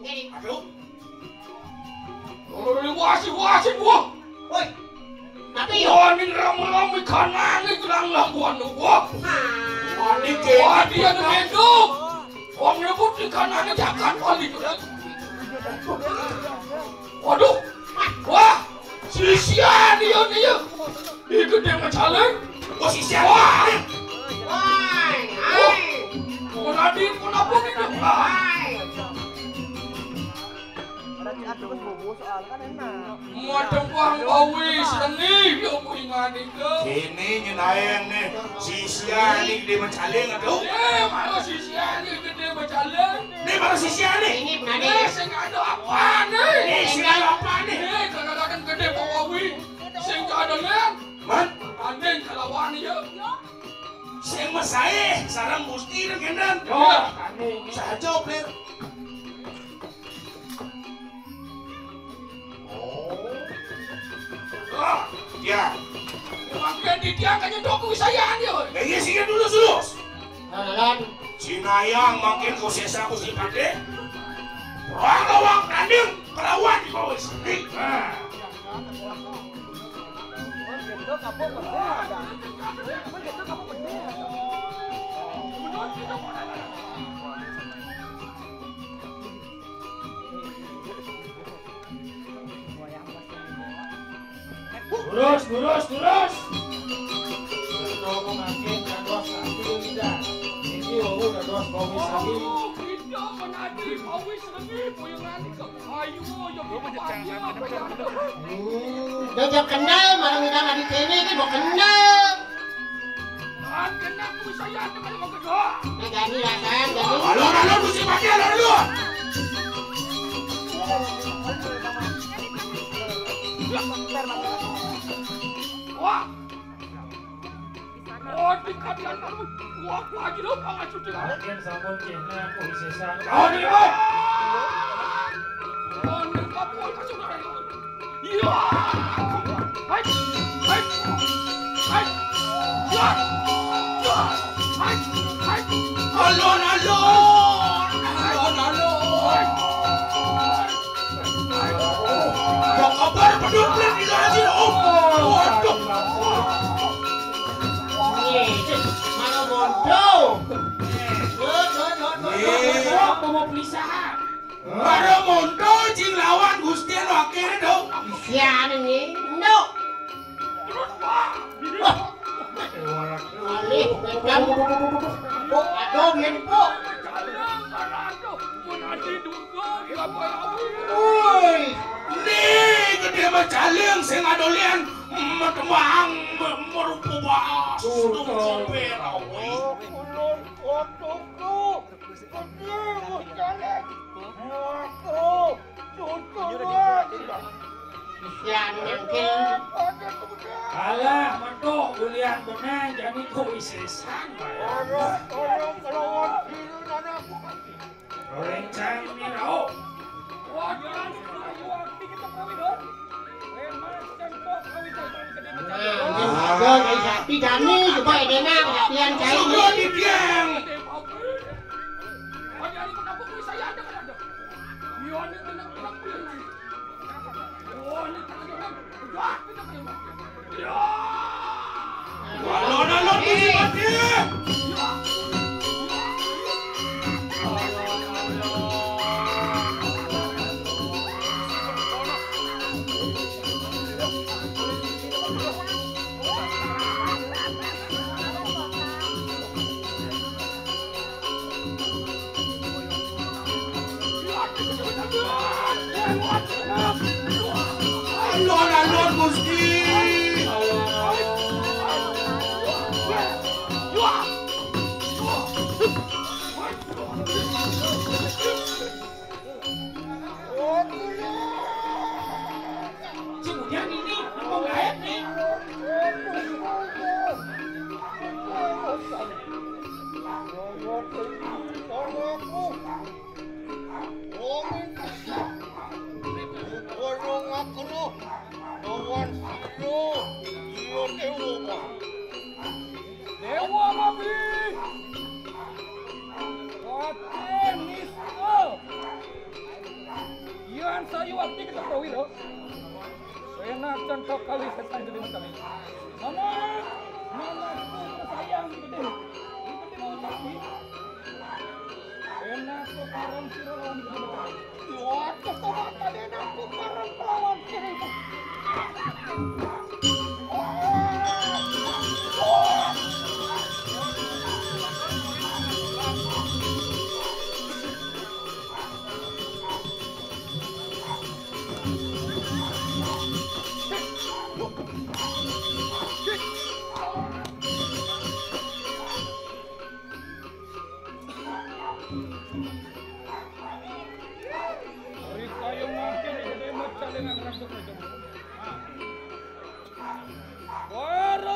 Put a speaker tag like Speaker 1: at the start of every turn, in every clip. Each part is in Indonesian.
Speaker 1: Aduh.
Speaker 2: Wasin gua.
Speaker 1: Woi. Tapi
Speaker 2: yo ning ram-ram kanan iki lang lakuan gua.
Speaker 1: Wani
Speaker 2: dia ngedo. Wong nyebut di kanannya jangan kali itu. Waduh. Wah. Sisian dia. Itu dia macaleng.
Speaker 1: Wah, sisian.
Speaker 2: Wah.
Speaker 1: Hai.
Speaker 2: Monadi kenapa gitu? Macam bang bawis ini dia puingani ke.
Speaker 1: Ini nyenayan nih, sisian nih gede mencaleng aduh.
Speaker 2: Mana sisian nih gede mencaleng?
Speaker 1: Nih mana sisian nih?
Speaker 3: Ini benar
Speaker 2: Saya nggak ada apa nih.
Speaker 1: Nih sisian apa nih?
Speaker 2: Kadang-kadang gede bawawi. Saya nggak ada lihat.
Speaker 1: Man,
Speaker 2: Tanding kelawan ya.
Speaker 1: saya masai, sarang gusti dan gendan.
Speaker 2: Yo,
Speaker 1: Saja player. Oh, ya.
Speaker 2: makin didiakannya doku wisayaan ya.
Speaker 1: Iya sih dulu dulu.
Speaker 3: Lalan.
Speaker 1: Cinayang makin kau sesa ku si pade. Wang tanding kelawan di bawah sini.
Speaker 4: Terus. Tunggu makin kandos lagi tidak. Ini udah dos bawis lagi.
Speaker 2: Kita menadi bawis lagi puingani ke. Ayo,
Speaker 3: Jajak kenal, malah minta nadi kene ini mau kenal.
Speaker 2: kena wisayaan dengan mau kedua.
Speaker 3: Nah, gani lah kan, gani.
Speaker 1: Halo, ku si pade halo dulu.
Speaker 2: Wah. Oh, di kadian kamu. Wah, lagi lo pangan cuci.
Speaker 4: Makin sampun kena aku sesa.
Speaker 2: Oh, di boy. Oh, di kamu kasih udah. Iya. Hai. Ya. Hai.
Speaker 1: Alon. Mau kabar peduli di lagi waduh.
Speaker 3: Mana bodoh.
Speaker 2: Apa mau pelisahan?
Speaker 1: Baru muncul jing lawan gusti lo akhirnya dong.
Speaker 3: Sian ini, no. Alih, kamu. Aduh, biar po. Woi.
Speaker 1: Nih gede macaleng saya ngadolian matembang merupakan sudah
Speaker 3: Sian yang
Speaker 4: Alah, matok bulian benang jadi ku isesan. Rencang ni rao.
Speaker 3: Ada dari sapi kami coba edena latihan cai.
Speaker 1: sudah di dieng. Alon ku si pade. Alon gusti.
Speaker 4: Kemudian ini apa gaib nih?
Speaker 3: Orang aku
Speaker 2: Yan sayu waktu kita tahu itu. Enak contoh kali setan jadi macam ini. Mama aku sayang gede. Gede mau tapi. Enak kok orang sirawan gede. Wah, kesama tadi aku bareng lawan kiri.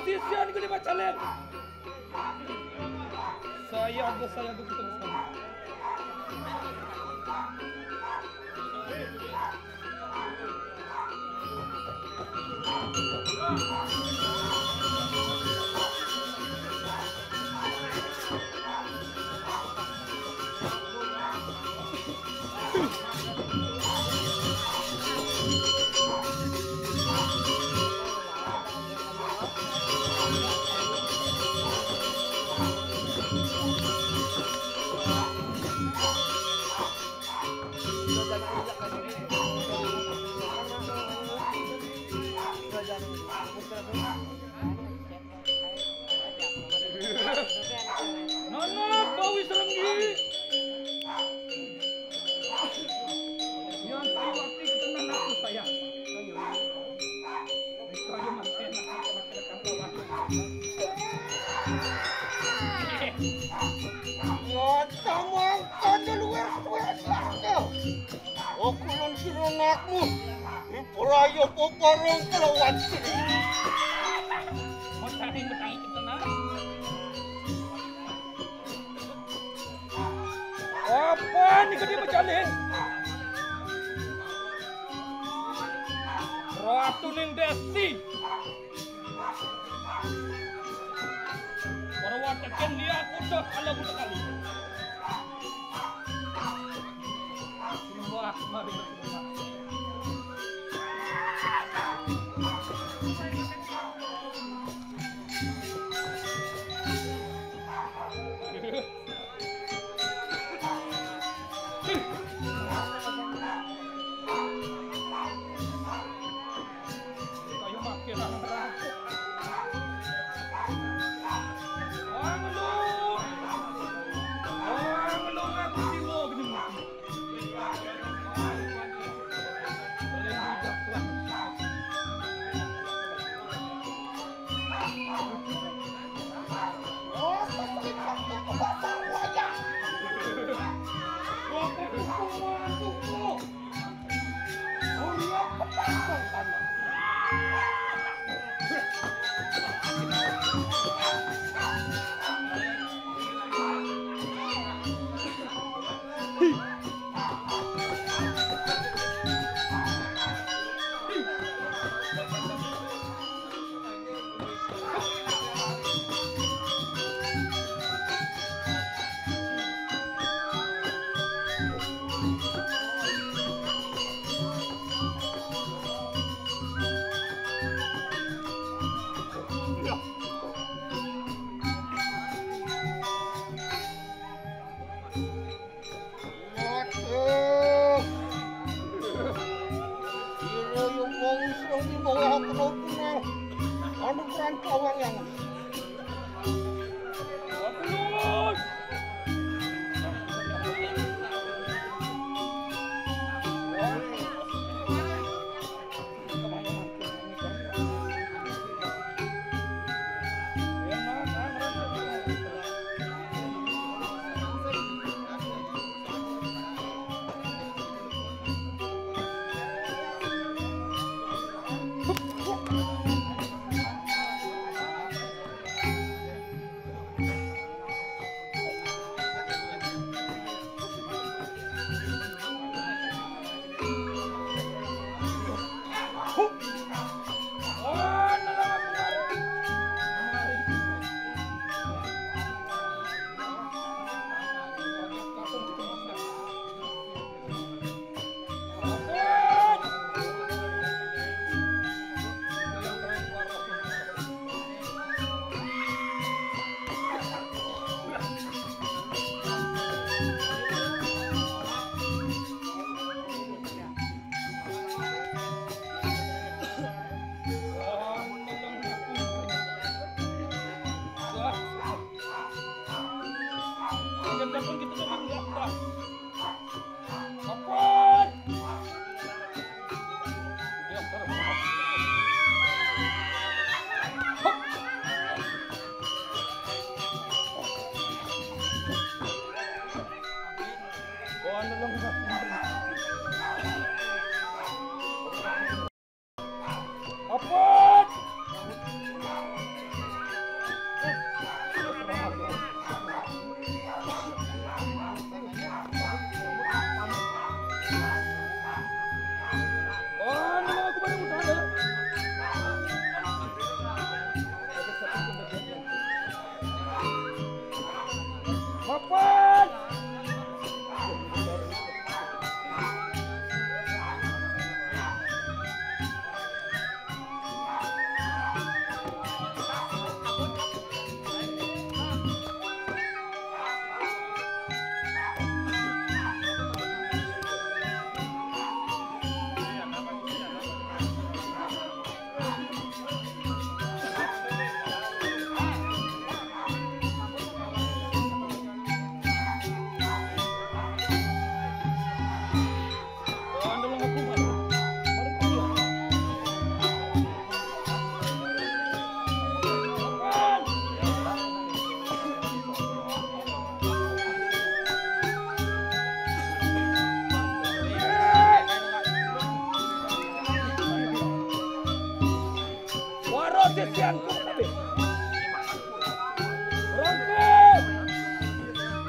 Speaker 2: Sisian gue dibacalin. Saya tuh ketemu sama. Nana, bau serenggi. Yang saya waktu ketenang aku saya. Kayu mati nak
Speaker 3: Ngomong kan luar suara. Okulun sironakmu. Ipurayo poporong kelawan sini.
Speaker 2: mau cari betang ketenang. Apa nih gede berjalin? Ratu ning desi. Perwatakan dia kudos ala budak kali. Wah, mari berdoa. Kayu makin orang. Apot! Apot!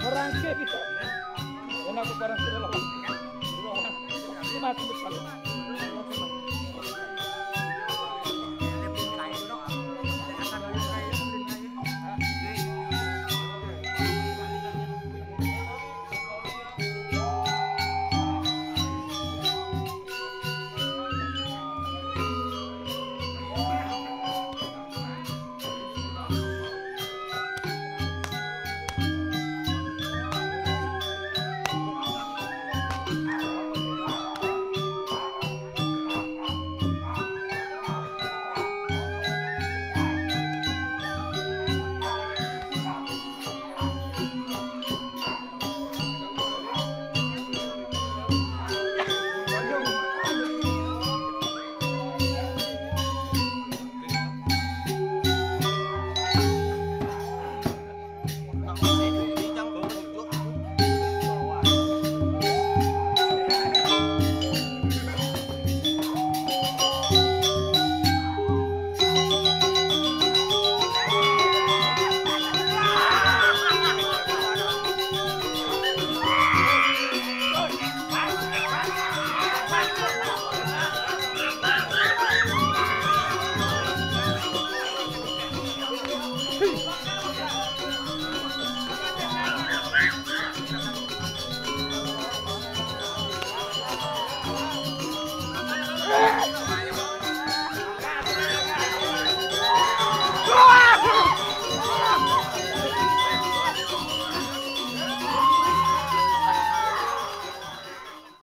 Speaker 2: Merangke kita. Dan aku barang sudah lawan. Mati bersama.